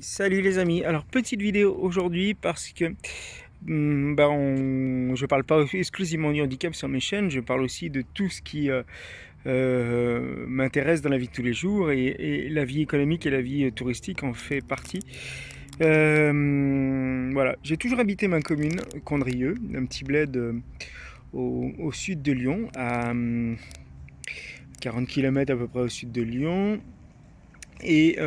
Salut les amis, alors petite vidéo aujourd'hui parce que je parle pas exclusivement du handicap sur mes chaînes, je parle aussi de tout ce qui m'intéresse dans la vie de tous les jours et la vie économique et la vie touristique en fait partie. Voilà, j'ai toujours habité ma commune, Condrieu, un petit bled au sud de Lyon, à 40 km à peu près au sud de Lyon. Et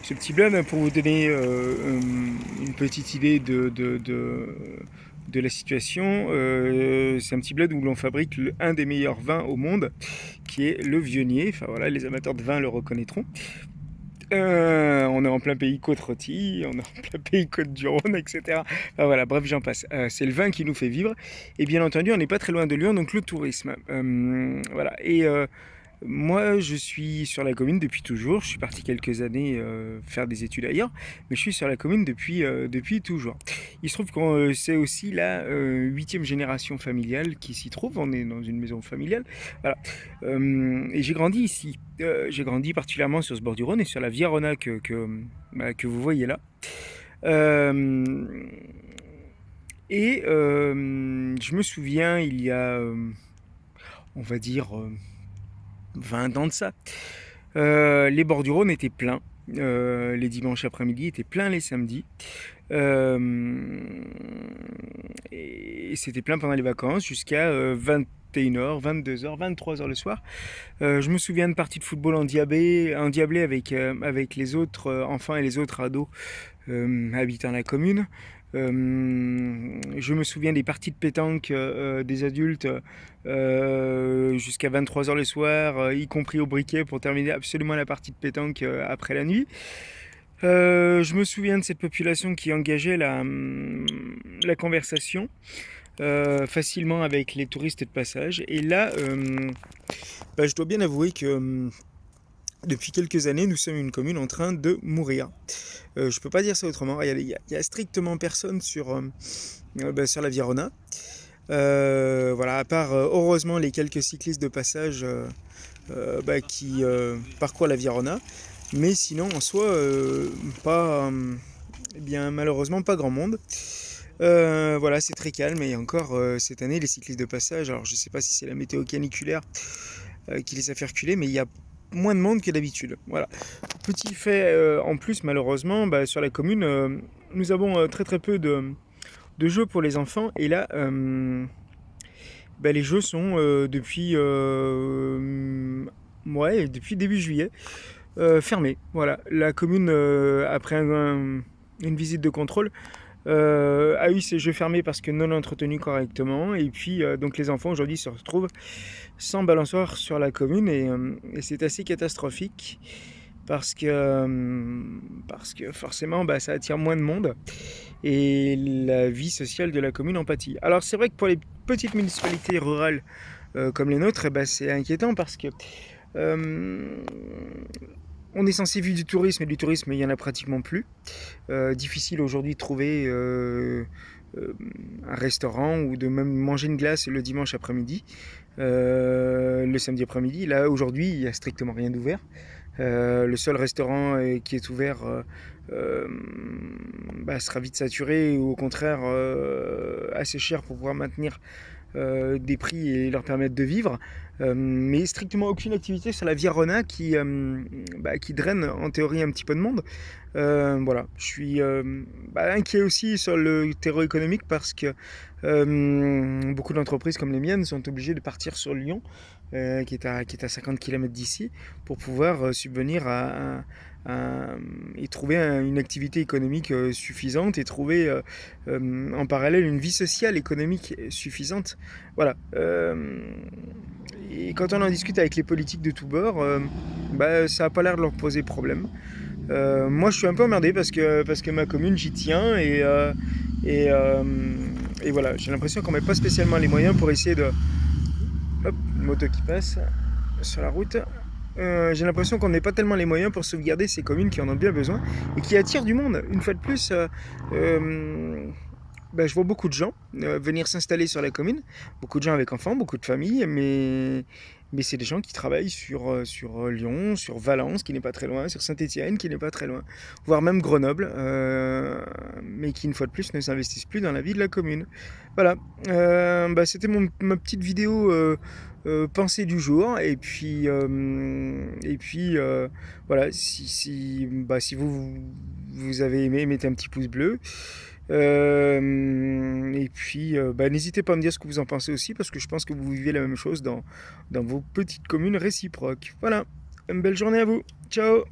ce petit bled, pour vous donner une petite idée de la situation, c'est un petit bled où l'on fabrique un des meilleurs vins au monde, qui est le Vionnier. Enfin voilà, les amateurs de vin le reconnaîtront. On est en plein pays Côte-Rôtie, on est en plein pays Côte-du-Rhône, etc. Enfin, voilà, bref, j'en passe. C'est le vin qui nous fait vivre. Et bien entendu, on n'est pas très loin de Lyon, donc le tourisme. Voilà. Et moi, je suis sur la commune depuis toujours. Je suis parti quelques années faire des études ailleurs, mais je suis sur la commune depuis toujours. Il se trouve que c'est aussi la huitième génération familiale qui s'y trouve. On est dans une maison familiale. Voilà. Et j'ai grandi ici. J'ai grandi particulièrement sur ce bord du Rhône et sur la Via Rona que vous voyez là. Euh, je me souviens, il y a, on va dire, 20 ans de ça, les bords du Rhône étaient pleins. Les dimanches après-midi étaient pleins les samedis. Euh, et c'était plein pendant les vacances jusqu'à 21h, 22h, 23h le soir. Je me souviens de parties de football endiablées avec les autres enfants et les autres ados habitant la commune. Je me souviens des parties de pétanque des adultes jusqu'à 23h le soir, y compris au briquet pour terminer absolument la partie de pétanque après la nuit. Je me souviens de cette population qui engageait la conversation facilement avec les touristes de passage. Et là, je dois bien avouer que depuis quelques années, nous sommes une commune en train de mourir. Je ne peux pas dire ça autrement. Il y a strictement personne sur la Virona. Voilà, à part heureusement les quelques cyclistes de passage qui parcourent la Virona. Mais sinon, en soi, pas, bien malheureusement, pas grand monde. Voilà, c'est très calme et encore cette année, les cyclistes de passage, alors je ne sais pas si c'est la météo caniculaire qui les a fait reculer, mais il y a moins de monde que d'habitude. Voilà. Petit fait en plus, malheureusement, sur la commune, nous avons très très peu de jeux pour les enfants. Et là, les jeux sont depuis début juillet fermés. Voilà. La commune, après une visite de contrôle, a eu ces jeux fermés parce que non entretenus correctement. Et puis, donc les enfants aujourd'hui se retrouvent sans balançoire sur la commune et c'est assez catastrophique parce que forcément ça attire moins de monde et la vie sociale de la commune en pâtit. Alors c'est vrai que pour les petites municipalités rurales comme les nôtres, c'est inquiétant parce que euh, on est censé vivre du tourisme et du tourisme il n'y en a pratiquement plus. Difficile aujourd'hui de trouver un restaurant ou de même manger une glace le dimanche après-midi, le samedi après-midi. Là aujourd'hui il n'y a strictement rien d'ouvert. Le seul restaurant qui est ouvert euh, sera vite saturé ou au contraire assez cher pour pouvoir maintenir des prix et leur permettre de vivre. Mais strictement aucune activité sur la Via Rona qui draine en théorie un petit peu de monde. Voilà, je suis inquiet aussi sur le terreau économique parce que beaucoup d'entreprises comme les miennes sont obligées de partir sur Lyon, qui est à 50 km d'ici, pour pouvoir subvenir et trouver une activité économique suffisante et trouver en parallèle une vie sociale économique suffisante. Voilà. Et quand on en discute avec les politiques de tous bords, ça n'a pas l'air de leur poser problème. Moi, je suis un peu emmerdé parce que ma commune, j'y tiens et, euh, et voilà, j'ai l'impression qu'on met pas spécialement les moyens pour essayer de. Hop, une moto qui passe sur la route. J'ai l'impression qu'on n'a pas tellement les moyens pour sauvegarder ces communes qui en ont bien besoin et qui attirent du monde. Une fois de plus, bah, je vois beaucoup de gens venir s'installer sur la commune, beaucoup de gens avec enfants, beaucoup de familles, mais c'est des gens qui travaillent sur Lyon, sur Valence, qui n'est pas très loin, sur Saint-Étienne, qui n'est pas très loin, voire même Grenoble, mais qui, une fois de plus, ne s'investissent plus dans la vie de la commune. Voilà, bah, c'était ma petite vidéo pensée du jour, et puis voilà, si vous avez aimé, mettez un petit pouce bleu. Et puis, n'hésitez pas à me dire ce que vous en pensez aussi, parce que je pense que vous vivez la même chose dans vos petites communes réciproques. Voilà, une belle journée à vous. Ciao!